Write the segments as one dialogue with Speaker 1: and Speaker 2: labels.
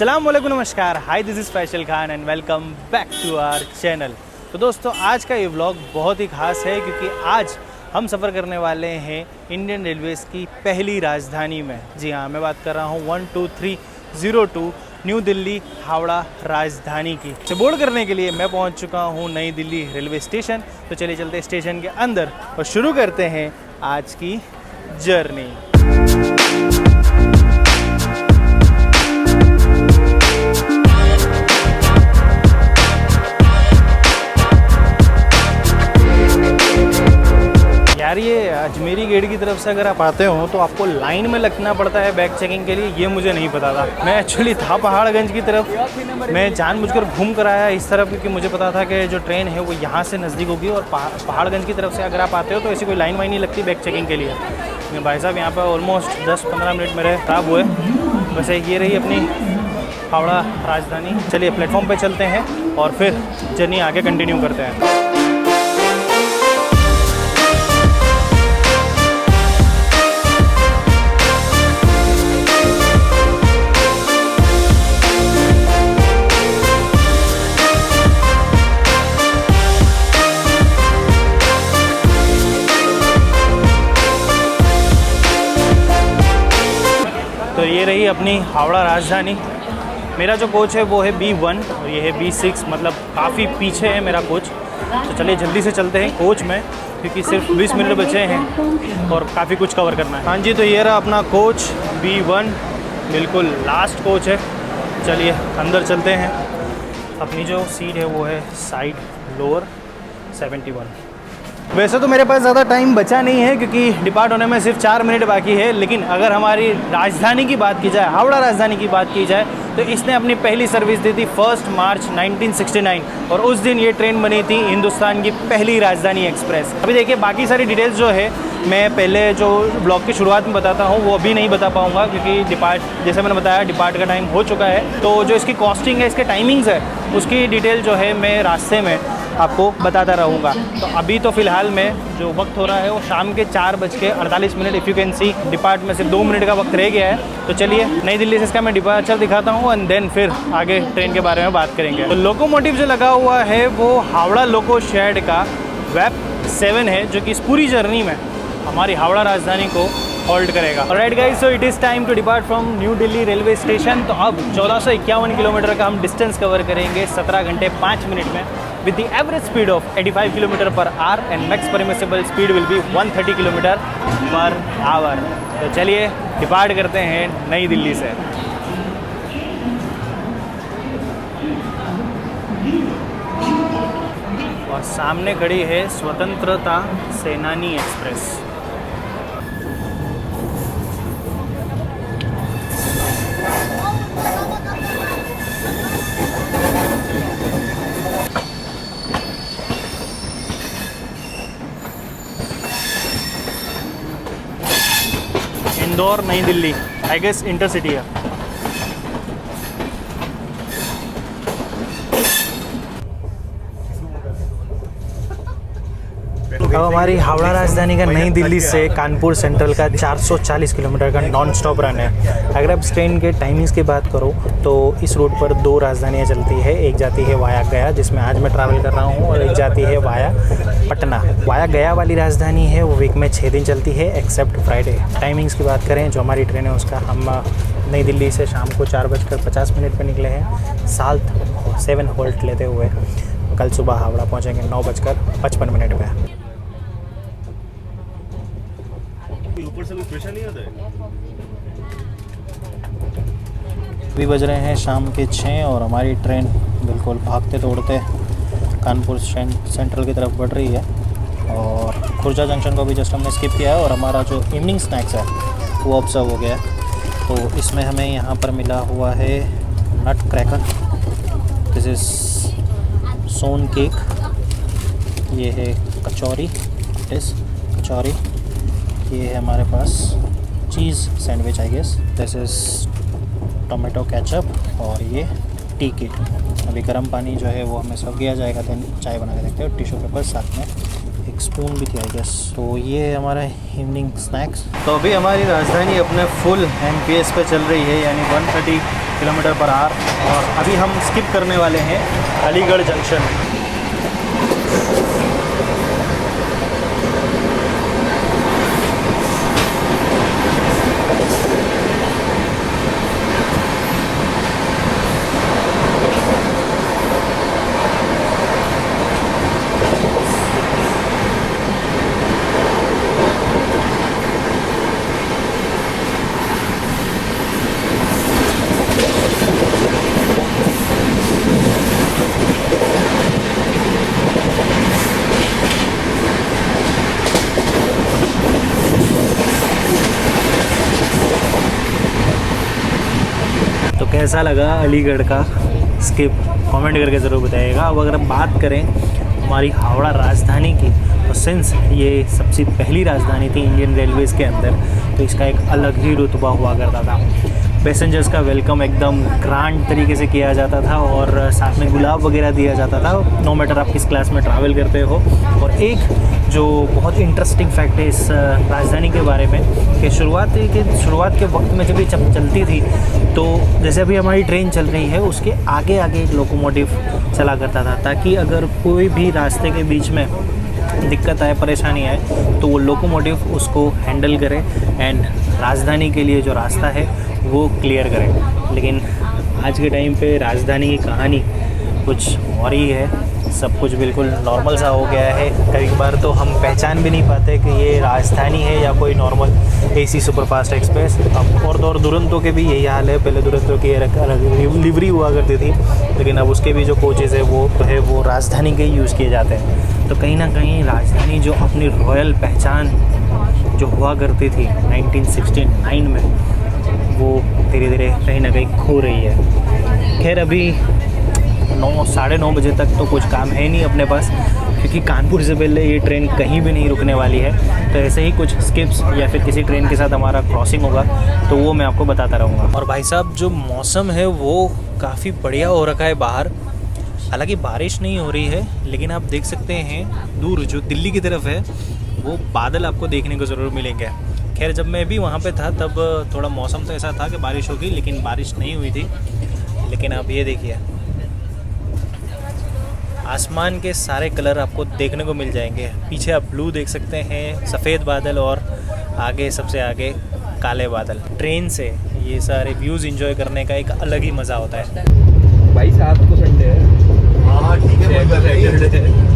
Speaker 1: अस्सलाम वालेकुम, नमस्कार, hi, this is Faisal Khan and welcome back to our channel. तो दोस्तों, आज का ये व्लॉग बहुत ही ख़ास है क्योंकि आज हम सफ़र करने वाले हैं इंडियन रेलवेज़ की पहली राजधानी में। जी हाँ, मैं बात कर रहा हूँ 12302 न्यू दिल्ली हावड़ा राजधानी की। तो बोर्ड करने के लिए मैं पहुँच चुका हूँ नई दिल्ली रेलवे स्टेशन। तो चलिए चलते स्टेशन के अंदर और शुरू करते हैं आज की जर्नी। यार, ये अजमेरी गेट की तरफ से अगर आप आते हो तो आपको लाइन में लगना पड़ता है बैग चेकिंग के लिए, ये मुझे नहीं पता था। मैं एक्चुअली था पहाड़गंज की तरफ, मैं जानबूझकर घूम कर आया इस तरफ क्योंकि मुझे पता था कि जो ट्रेन है वो यहाँ से नज़दीक होगी और पहाड़गंज की तरफ से अगर आप आते हो तो ऐसी कोई लाइन वाइन नहीं लगती बैग चेकिंग के लिए। भाई साहब, यहाँ पर ऑलमोस्ट 10-15 मिनट मेरे खराब हुए। वैसे ये रही अपनी हावड़ा राजधानी। चलिए प्लेटफॉर्म पर चलते हैं और फिर जर्नी आगे कंटिन्यू करते हैं। तो ये रही अपनी हावड़ा राजधानी। मेरा जो कोच है वो है B1 और ये है B6, मतलब काफ़ी पीछे है मेरा कोच। तो चलिए जल्दी से चलते हैं कोच में क्योंकि सिर्फ 20 मिनट बचे हैं और काफ़ी कुछ कवर करना है। हाँ जी, तो ये रहा अपना कोच B1, बिल्कुल लास्ट कोच है। चलिए अंदर चलते हैं। अपनी जो सीट है वो है साइड लोअर 71। वैसे तो मेरे पास ज़्यादा टाइम बचा नहीं है क्योंकि डिपार्ट होने में सिर्फ 4 मिनट बाकी है, लेकिन अगर हमारी राजधानी की बात की जाए, हावड़ा राजधानी की बात की जाए, तो इसने अपनी पहली सर्विस दी थी 1 मार्च 1969 और उस दिन ये ट्रेन बनी थी हिंदुस्तान की पहली राजधानी एक्सप्रेस। अभी देखिए, बाकी सारी डिटेल्स जो है मैं पहले जो ब्लॉग की शुरुआत में बताता हूँ वो अभी नहीं बता पाऊँगा क्योंकि डिपार्ट, जैसे मैंने बताया, डिपार्ट का टाइम हो चुका है। तो जो इसकी कॉस्टिंग है, इसके टाइमिंग्स है, उसकी डिटेल जो है मैं रास्ते में आपको बताता रहूँगा। तो अभी तो फ़िलहाल में जो वक्त हो रहा है वो शाम के 4:48। If you can C, depart में सिर्फ 2 मिनट का वक्त रह गया है। तो चलिए नई दिल्ली से इसका मैं डिपार्चर दिखाता हूँ एंड देन फिर आगे ट्रेन के बारे में बात करेंगे। तो लोकोमोटिव जो लगा हुआ है वो हावड़ा लोको शेड का वेब 7 है, जो कि इस पूरी जर्नी में हमारी हावड़ा राजधानी को होल्ड करेगा। Alright guys, so it is time to depart from New Delhi railway station. तो अब 1451 किलोमीटर का हम डिस्टेंस कवर करेंगे 17 घंटे 5 मिनट में with the average speed of 85 km/h and max permissible speed will be 130 km/h। तो चलिए डिपार्ट करते हैं नई दिल्ली से। और सामने खड़ी है स्वतंत्रता सेनानी एक्सप्रेस। इंदौर नई दिल्ली, आई गेस इंटरसिटी है। अब हमारी हावड़ा राजधानी का नई दिल्ली से कानपुर सेंट्रल का 440 किलोमीटर का नॉन स्टॉप रन है। अगर आप इस ट्रेन के टाइमिंग्स की बात करो तो इस रूट पर 2 राजधानियाँ चलती है। एक जाती है वाया गया, जिसमें आज मैं ट्रैवल कर रहा हूँ, और एक जाती है वाया पटना। वाया गया वाली राजधानी है वो वीक में 6 दिन चलती है एक्सेप्ट फ्राइडे। टाइमिंग्स की बात करें जो हमारी ट्रेन है उसका, हम नई दिल्ली से शाम को 4:50 पर निकले हैं, 7 होल्ट लेते हुए कल सुबह हावड़ा पहुँचेंगे 9:55 पर।
Speaker 2: ऊपर से कोई प्रेशर नहीं आता है।
Speaker 1: अभी बज रहे हैं शाम के 6 और हमारी ट्रेन बिल्कुल भागते दौड़ते कानपुर सेंट्रल की तरफ बढ़ रही है। और खुर्जा जंक्शन को भी जस्ट हमने स्किप किया है और हमारा जो इवनिंग स्नैक्स है वो ऑब्जर्व हो गया है। तो इसमें हमें यहाँ पर मिला हुआ है nutcracker, this is soan cake, ये है कचौरी, कचौरी, ये है हमारे पास cheese sandwich, I guess this is tomato ketchup, और ये टी किट। अभी गर्म पानी जो है वो हमें सर्व किया जाएगा, देन चाय बना के देखते हैं। टिश्यू पेपर साथ में एक एक स्पून भी थी आई गेस। तो ये है हमारा इवनिंग स्नैक्स। तो अभी हमारी राजधानी अपने फुल MPS पे चल रही है, यानी 130 किलोमीटर पर आवर। और अभी हम स्किप करने वाले हैं अलीगढ़ जंक्शन। कैसा लगा अलीगढ़ का स्किप, कमेंट करके ज़रूर बताइएगा। अब अगर हम बात करें हमारी हावड़ा राजधानी की, तो सिंस ये सबसे पहली राजधानी थी इंडियन रेलवेज़ के अंदर, तो इसका एक अलग ही रुतबा हुआ करता था। पैसेंजर्स का वेलकम एकदम ग्रांड तरीके से किया जाता था और साथ में गुलाब वगैरह दिया जाता था, नो मैटर आप किस क्लास में ट्रैवल करते हो। और एक जो बहुत इंटरेस्टिंग फैक्ट है इस राजधानी के बारे में कि शुरुआत के वक्त में जब ये चलती थी, तो जैसे अभी हमारी ट्रेन चल रही है उसके आगे आगे एक लोकोमोटिव चला करता था, ताकि अगर कोई भी रास्ते के बीच में दिक्कत आए, परेशानी आए, तो वो लोकोमोटिव उसको हैंडल करे एंड राजधानी के लिए जो रास्ता है वो क्लियर करे। लेकिन आज के टाइम पे राजधानी की कहानी कुछ और ही है। सब कुछ बिल्कुल नॉर्मल सा हो गया है। कई बार तो हम पहचान भी नहीं पाते कि ये राजधानी है या कोई नॉर्मल AC सुपरफास्ट एक्सप्रेस। अब और दुरंतो के भी यही हाल है। पहले दुरंतो की डिलीवरी हुआ करती थी, लेकिन अब उसके भी जो कोचेज़ है वो राजधानी के ही यूज़ किए जाते हैं। तो कहीं ना कहीं राजधानी जो अपनी रॉयल पहचान जो हुआ करती थी 1969 में, वो धीरे धीरे कहीं ना कहीं खो रही है। खैर अभी 9 साढ़े 9 बजे तक तो कुछ काम है नहीं अपने पास, क्योंकि कानपुर से पहले ये ट्रेन कहीं भी नहीं रुकने वाली है। तो ऐसे ही कुछ स्किप्स या फिर किसी ट्रेन के साथ हमारा क्रॉसिंग होगा तो वो मैं आपको बताता रहूँगा। और भाई साहब जो मौसम है वो काफ़ी बढ़िया हो रखा है बाहर। हालांकि बारिश नहीं हो रही है, लेकिन आप देख सकते हैं दूर जो दिल्ली की तरफ है वो बादल आपको देखने को ज़रूर मिलेंगे। खैर जब मैं भी वहाँ पे था तब थोड़ा मौसम तो ऐसा था कि बारिश होगी, लेकिन बारिश नहीं हुई थी। लेकिन आप ये देखिए, आसमान के सारे कलर आपको देखने को मिल जाएंगे। पीछे आप ब्लू देख सकते हैं, सफ़ेद बादल, और आगे सबसे आगे काले बादल। ट्रेन से ये सारे व्यूज़ एंजॉय करने का एक अलग ही मज़ा होता है।
Speaker 3: भाई 7 को संडे है। हाँ ठीक है।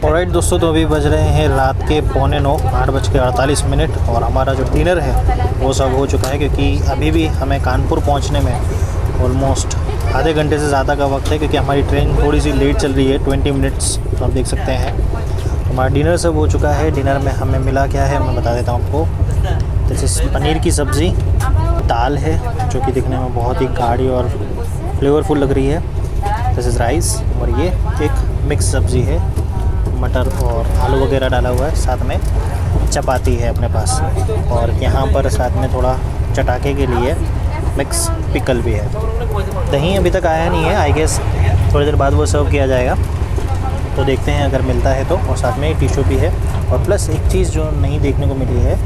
Speaker 1: ऑलराइट दोस्तों, तो अभी बज रहे हैं रात के 8:45, 8:48, और हमारा जो डिनर है वो सब हो चुका है, क्योंकि अभी भी हमें कानपुर पहुंचने में ऑलमोस्ट आधे घंटे से ज़्यादा का वक्त है, क्योंकि हमारी ट्रेन थोड़ी सी लेट चल रही है, 20 मिनट्स। तो आप देख सकते हैं हमारा डिनर सब हो चुका है। डिनर में हमें मिला क्या है मैं बता देता हूँ आपको। जैसे पनीर की सब्ज़ी, दाल है जो कि दिखने में बहुत ही गाढ़ी और फ्लेवरफुल लग रही है, दिस इज़ राइस, और ये एक मिक्स सब्ज़ी है, मटर और आलू वगैरह डाला हुआ है, साथ में चपाती है अपने पास, और यहाँ पर साथ में थोड़ा चटाके के लिए मिक्स पिकल भी है। दही अभी तक आया नहीं है, आई गेस थोड़ी देर बाद वो सर्व किया जाएगा, तो देखते हैं अगर मिलता है तो। और साथ में टिश्यू भी है, और प्लस एक चीज़ जो नहीं देखने को मिली है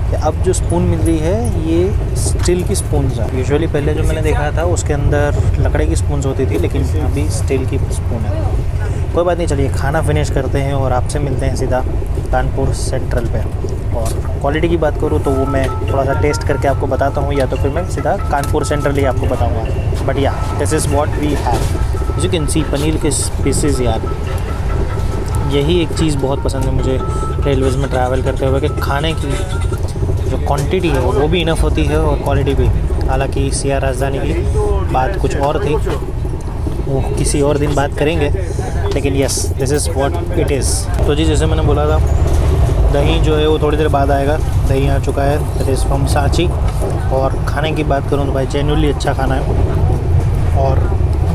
Speaker 1: कि अब जो स्पून मिल रही है ये स्टील की स्पून्स है। यूजुअली पहले जो मैंने देखा था उसके अंदर लकड़े की स्पून्स होती थी, लेकिन अभी स्टील की स्पून है। कोई बात नहीं, चलिए खाना फिनिश करते हैं और आपसे मिलते हैं सीधा कानपुर सेंट्रल पे। और क्वालिटी की बात करूँ तो वो मैं थोड़ा सा टेस्ट करके आपको बताता हूँ, या तो फिर मैं सीधा कानपुर सेंट्रल ही आपको बताऊँगा। But yeah this is what we have. You can see paneer के पीसेस यार, यही एक चीज़ बहुत पसंद है मुझे रेलवेज़ में ट्रैवल करते हुए, कि खाने की जो क्वांटिटी है वो भी इनफ होती है और क्वालिटी भी। हालांकि सिया राजधानी की बात कुछ और थी, वो किसी और दिन बात करेंगे। लेकिन yes this is what it is. तो जी जैसे मैंने बोला था, दही जो है वो थोड़ी देर बाद आएगा। दही आ चुका है, दैट इज़ फ्रॉम सांची। और खाने की बात करूँ तो भाई जेन्युइनली अच्छा खाना है। और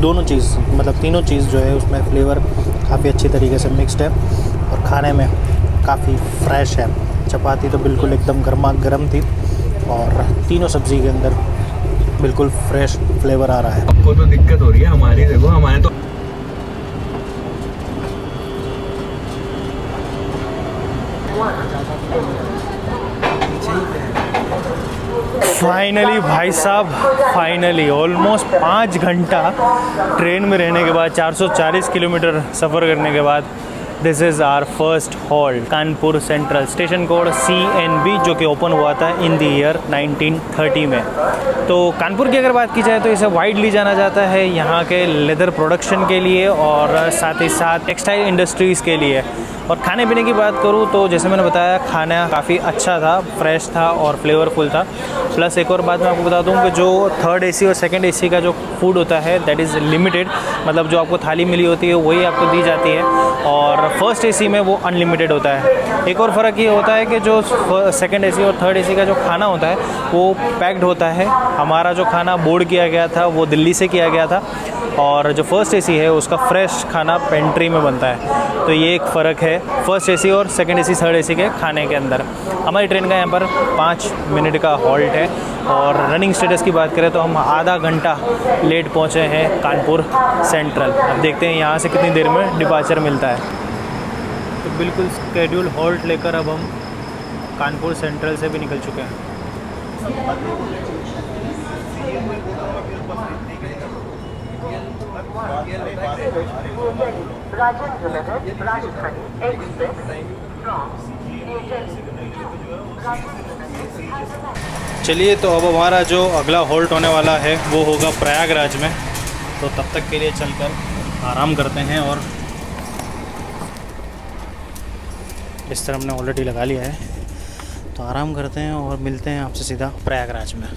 Speaker 1: दोनों चीज़ मतलब तीनों चीज़ जो है उसमें फ्लेवर काफ़ी अच्छी तरीके से मिक्सड है और खाने में काफ़ी फ्रेश है। चपाती तो बिल्कुल एकदम गर्मा गर्म थी और तीनों सब्ज़ी के अंदर बिल्कुल फ्रेश फ्लेवर आ रहा है।
Speaker 3: आपको तो दिक्कत हो रही है, हमारी देखो, हमारे तो
Speaker 1: फाइनली भाई साहब, फाइनली ऑलमोस्ट 5 घंटा ट्रेन में रहने के बाद, 440 किलोमीटर सफ़र करने के बाद, this is our first halt Kanpur central. Station code CNB जो कि ओपन हुआ था इन द ईयर 1930 में। तो कानपुर की अगर बात की जाए तो इसे वाइडली जाना जाता है यहाँ के लेदर प्रोडक्शन के लिए और साथ ही साथ टेक्सटाइल इंडस्ट्रीज़ के लिए। और खाने पीने की बात करूँ तो जैसे मैंने बताया, खाना काफ़ी अच्छा था, फ्रेश था और फ्लेवरफुल था। प्लस एक और बात मैं आपको बता दूं कि जो थर्ड AC और सेकंड AC का जो फूड होता है दैट इज़ लिमिटेड, मतलब जो आपको थाली मिली होती है वही आपको दी जाती है, और फर्स्ट AC में वो अनलिमिटेड होता है। एक और फ़र्क ये होता है कि जो सेकंड AC और थर्ड AC का जो खाना होता है वो पैक्ड होता है। हमारा जो खाना बोर्ड किया गया था वो दिल्ली से किया गया था, और जो फर्स्ट AC है उसका फ्रेश खाना पेंट्री में बनता है। तो ये एक फ़र्क है फर्स्ट AC और सेकंड AC थर्ड AC के खाने के अंदर। हमारी ट्रेन का यहाँ पर 5 मिनट का हॉल्ट है, और रनिंग स्टेटस की बात करें तो हम आधा घंटा लेट पहुँचे हैं कानपुर सेंट्रल। अब देखते हैं यहाँ से कितनी देर में डिपार्चर मिलता है। तो बिल्कुल स्केड्यूल हॉल्ट लेकर अब हम कानपुर सेंट्रल से भी निकल चुके हैं। चलिए, तो अब हमारा जो अगला हॉल्ट होने वाला है वो होगा प्रयागराज में। तो तब तक के लिए चलकर आराम करते हैं, और बिस्तर हमने ऑलरेडी लगा लिया है, तो आराम करते हैं और मिलते हैं आपसे सीधा प्रयागराज में।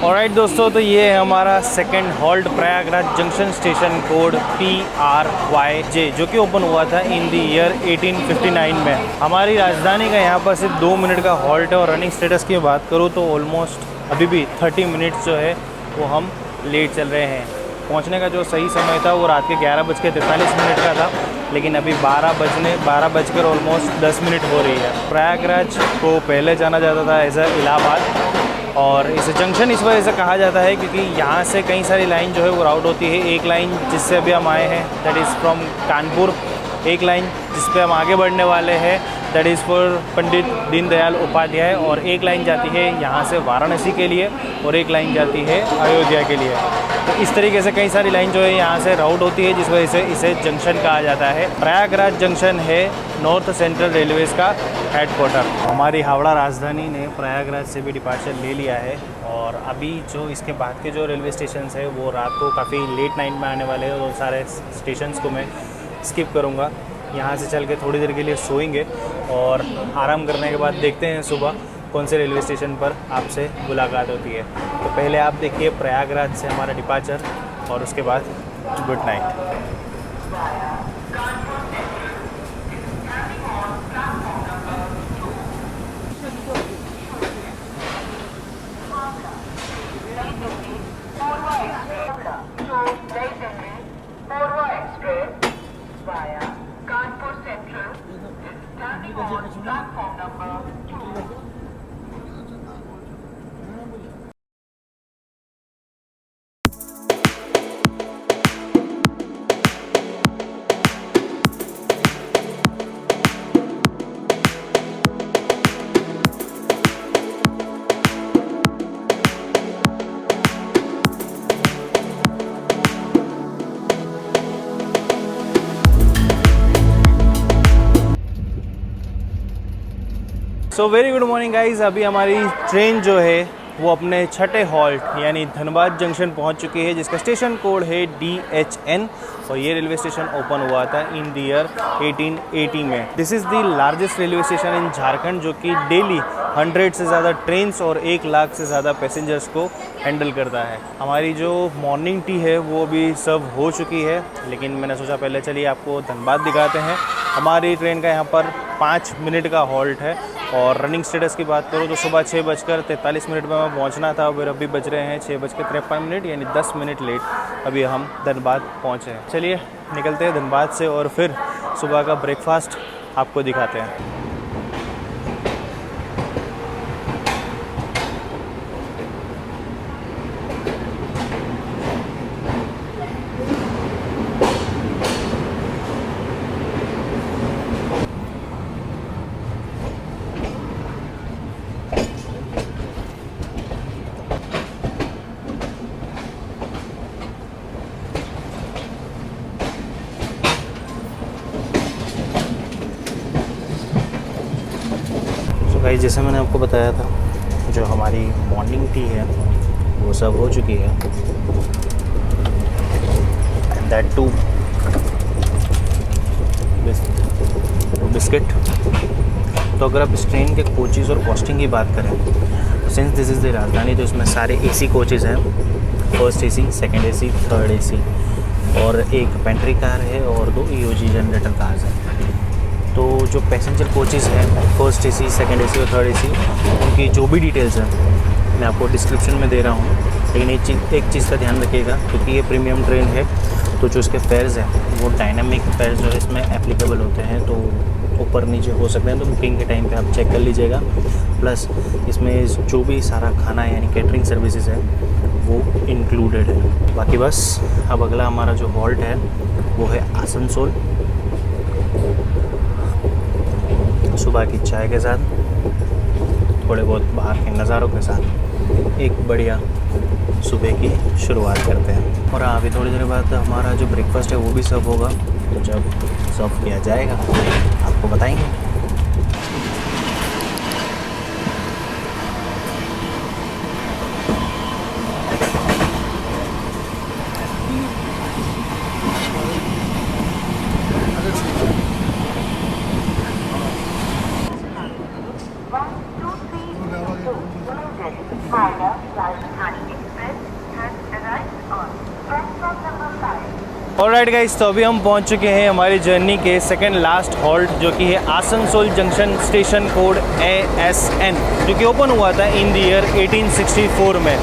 Speaker 1: ऑलराइट दोस्तों, तो ये है हमारा second halt Prayagraj junction, station code PRYJ, जो कि ओपन हुआ था इन द ईयर 1859 में। हमारी राजधानी का यहाँ पर सिर्फ 2 मिनट का हॉल्ट है, और रनिंग स्टेटस की बात करूँ तो ऑलमोस्ट अभी भी 30 मिनट्स जो है वो हम लेट चल रहे हैं। पहुँचने का जो सही समय था वो रात के 11:43 का था, लेकिन अभी 12 ऑलमोस्ट 10 मिनट हो रही है। प्रयागराज को पहले जाना जाता था एज इलाहाबाद, और इसे जंक्शन इस वजह से कहा जाता है क्योंकि यहाँ से कई सारी लाइन जो है वो राउट होती है। एक लाइन जिससे अभी हम आए हैं दैट इज़ फ्रॉम कानपुर, एक लाइन जिस पे हम आगे बढ़ने वाले हैं that is for Pandit Deendayal Upadhyay, और एक लाइन जाती है यहाँ से वाराणसी के लिए, और एक लाइन जाती है अयोध्या के लिए। तो इस तरीके से कई सारी लाइन जो है यहाँ से राउट होती है, जिस वजह से इसे जंक्शन कहा जाता है। प्रयागराज जंक्शन है नॉर्थ सेंट्रल रेलवेज़ का हेडक्वार्टर। हमारी हावड़ा राजधानी ने प्रयागराज से भी डिपार्चर ले लिया है, और अभी जो इसके बाद के जो रेलवे स्टेशन है वो रात को काफ़ी लेट नाइट में आने वाले हैं। वो सारे स्टेशंस को मैं स्किप करूँगा। यहाँ से चल के थोड़ी देर के लिए सोएंगे, और आराम करने के बाद देखते हैं सुबह कौन से रेलवे स्टेशन पर आपसे मुलाकात होती है। तो पहले आप देखिए प्रयागराज से हमारा डिपार्चर, और उसके बाद good night.
Speaker 4: Platform number 2.
Speaker 1: So very good morning guys. अभी हमारी ट्रेन जो है वो अपने छठे हॉल्ट यानी धनबाद जंक्शन पहुंच चुकी है, जिसका स्टेशन कोड है DHN और ये रेलवे स्टेशन ओपन हुआ था इन द ईयर 1880 में। This is the largest railway station इन झारखंड, जो कि डेली 100 से ज़्यादा ट्रेन्स और 1 लाख से ज़्यादा पैसेंजर्स को हैंडल करता है। हमारी जो मॉर्निंग टी है वो भी सर्व हो चुकी है, लेकिन मैंने सोचा पहले चलिए आपको धनबाद दिखाते हैं। हमारी ट्रेन का यहाँ पर 5 मिनट का हॉल्ट है और रनिंग स्टेटस की बात करूँ तो सुबह 6:43 में मैं पहुँचना था, फिर अभी बज रहे हैं 6:53 यानी 10 मिनट लेट अभी हम धनबाद पहुँचे हैं। चलिए निकलते हैं धनबाद से और फिर सुबह का ब्रेकफास्ट आपको दिखाते हैं। गाइस जैसे मैंने आपको बताया था, जो हमारी मॉर्निंग टी है वो सब हो चुकी है, एंड दैट टू बिस्किट। तो अगर आप इस ट्रेन के कोचेज़ और कॉस्टिंग की बात करें तो सिंस दिस इज़ द राजधानी, तो इसमें सारे AC कोचेज़ हैं, first AC, second AC, third AC और एक पेंट्री कार है और 2 EOG जनरेटर कार्स हैं। तो जो पैसेंजर कोचेज़ हैं फर्स्ट AC, सेकंड AC और थर्ड AC, उनकी जो भी डिटेल्स हैं मैं आपको डिस्क्रिप्शन में दे रहा हूँ। लेकिन एक चीज़ का ध्यान रखिएगा, क्योंकि ये प्रीमियम ट्रेन है तो जो इसके फेयर्स हैं वो डायनामिक फेयर्स जो है इसमें एप्लीकेबल होते हैं, तो ऊपर नीचे हो सकते हैं, तो बुकिंग के टाइम पे आप चेक कर लीजिएगा। प्लस इसमें जो भी सारा खाना यानी कैटरिंग सर्विसेज है वो इंक्लूडेड है। बाकी बस अब अगला हमारा जो हॉल्ट है वो है आसनसोल। सुबह की चाय के साथ, थोड़े बहुत बाहर के नज़ारों के साथ एक बढ़िया सुबह की शुरुआत करते हैं। और अभी थोड़ी देर बाद हमारा जो ब्रेकफास्ट है वो भी सर्व होगा, तो जब सर्व किया जाएगा आपको बताएंगे। ऑलराइट गाइस, तो अभी हम पहुंच चुके हैं हमारी जर्नी के सेकंड लास्ट हॉल्ट, जो कि है Asansol junction, station code ASN, जो कि ओपन हुआ था इन द ईयर 1864 में।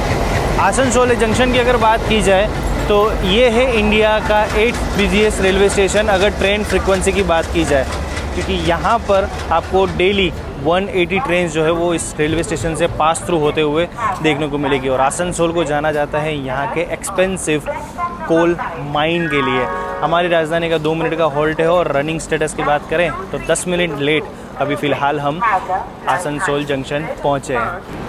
Speaker 1: आसनसोल जंक्शन की अगर बात की जाए तो ये है इंडिया का 8th बिजिएस्ट रेलवे स्टेशन अगर ट्रेन फ्रिक्वेंसी की बात की जाए, क्योंकि यहाँ पर आपको डेली 180 ट्रेन जो है वो इस रेलवे स्टेशन से पास थ्रू होते हुए देखने को मिलेगी। और आसनसोल को जाना जाता है यहाँ के एक्सपेंसिव कोल माइन के लिए। हमारी राजधानी का 2 मिनट का हॉल्ट है और रनिंग स्टेटस की बात करें तो 10 मिनट लेट अभी फ़िलहाल हम आसनसोल जंक्शन पहुँचे हैं।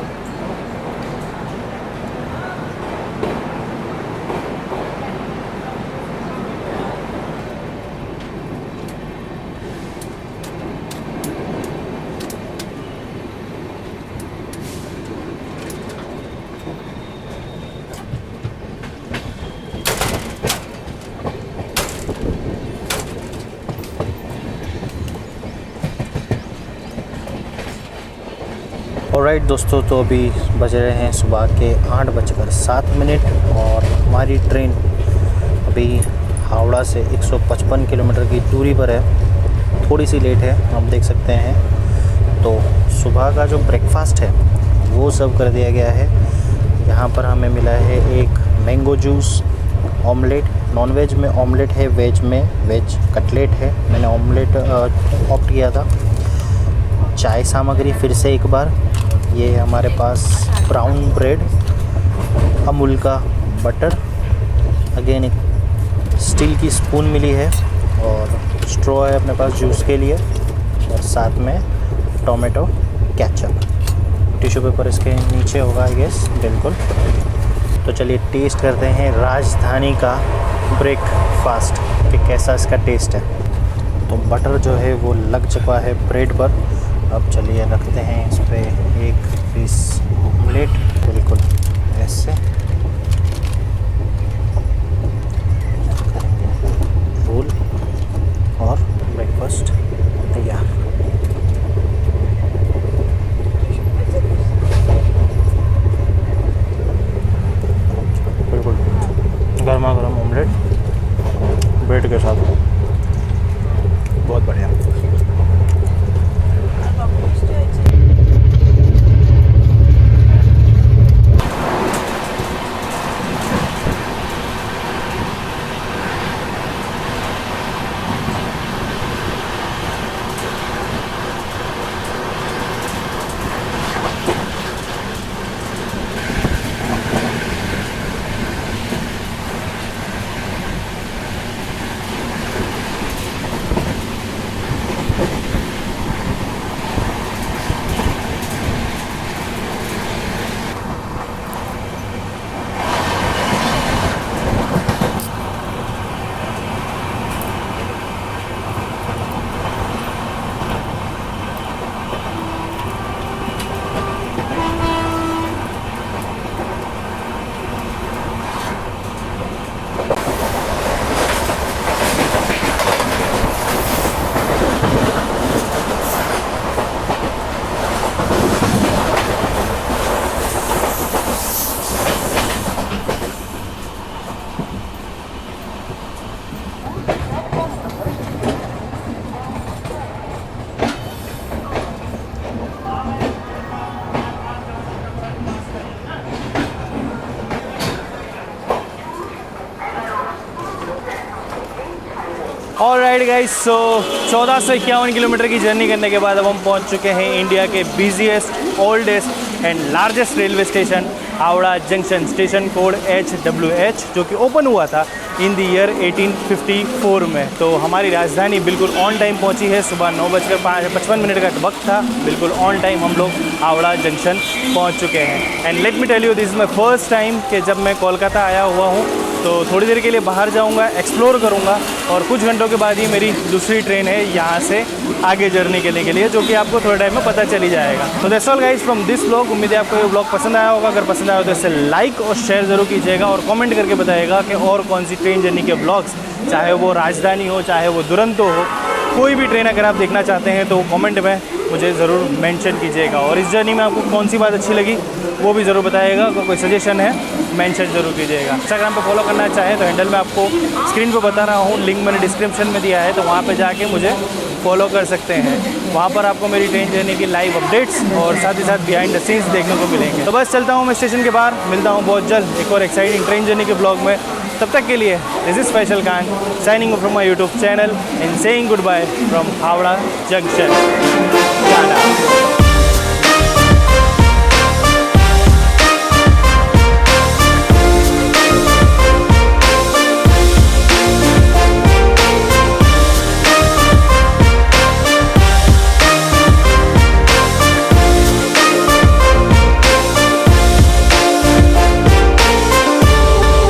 Speaker 1: ऑलराइट दोस्तों, तो अभी बज रहे हैं सुबह के 8:07 और हमारी ट्रेन अभी हावड़ा से 155 किलोमीटर की दूरी पर है। थोड़ी सी लेट है, आप देख सकते हैं। तो सुबह का जो ब्रेकफास्ट है वो सर्व कर दिया गया है। यहाँ पर हमें मिला है एक mango juice, omelette, non veg में ऑमलेट है, वेज में वेज कटलेट है। मैंने ऑमलेट ऑप्ट किया था। चाय सामग्री फिर से एक बार, ये हमारे पास ब्राउन ब्रेड, अमूल का बटर, अगेन एक स्टील की स्पून मिली है और स्ट्रॉ है अपने पास जूस के लिए, और साथ में टोमेटो केचप। टिश्यू पेपर इसके नीचे होगा आई गेस, बिल्कुल। तो चलिए टेस्ट करते हैं राजधानी का ब्रेकफास्ट कि कैसा इसका टेस्ट है। तो बटर जो है वो लग चुका है ब्रेड पर अब चलिए रखते हैं इस पे एक पीस ऑमलेट, बिल्कुल ऐसे करेंगे रोल और ब्रेकफास्ट तैयार। बिल्कुल गर्मा गर्म ऑमलेट ब्रेड के साथ, बहुत बढ़िया। ऑलराइट गाइस, सो 1451 किलोमीटर की जर्नी करने के बाद अब हम पहुंच चुके हैं इंडिया के busiest, oldest and largest railway station Howrah junction. Station code HWH, जो कि ओपन हुआ था इन द ईयर 1854 में। तो हमारी राजधानी बिल्कुल ऑन टाइम पहुंची है। सुबह 9:55 का वक्त था, बिल्कुल ऑन टाइम हम लोग हावड़ा जंक्शन पहुंच चुके हैं। And let me tell you, this is my first time कि जब मैं कोलकाता आया हुआ हूँ। तो थोड़ी देर के लिए बाहर जाऊंगा, एक्सप्लोर करूंगा और कुछ घंटों के बाद ही मेरी दूसरी ट्रेन है यहाँ से आगे जर्नी के लिए, जो कि आपको थोड़े टाइम में पता चली जाएगा। तो that's all guys from this vlog. उम्मीद है आपको ये व्लॉग पसंद आया होगा। अगर पसंद आया हो तो इसे लाइक और शेयर ज़रूर कीजिएगा और कमेंट करके बताइएगा कि और कौन सी ट्रेन जर्नी के व्लॉग्स, चाहे वो राजधानी हो, चाहे वो दुरंतो हो, कोई भी ट्रेन अगर आप देखना चाहते हैं तो कमेंट में मुझे ज़रूर मेंशन कीजिएगा। और इस जर्नी में आपको कौन सी बात अच्छी लगी वो भी ज़रूर बताइएगा। अगर कोई सजेशन है मेंशन ज़रूर कीजिएगा। इंस्टाग्राम पे फॉलो करना चाहें तो हैंडल मैं आपको स्क्रीन पे बता रहा हूँ, लिंक मैंने डिस्क्रिप्शन में दिया है, तो वहाँ पे जाके मुझे फॉलो कर सकते हैं। वहाँ पर आपको मेरी ट्रेन जर्नी की लाइव अपडेट्स और साथ ही साथ बिहाइंड द सीन्स देखने को मिलेंगे। तो बस चलता हूँ मैं स्टेशन के बाहर, मिलता हूँ बहुत जल्द एक और एक्साइटिंग ट्रेन जर्नी के ब्लॉग में। तब तक के लिए this is Faisal Khan signing off from my YouTube channel and saying goodbye from Howrah junction.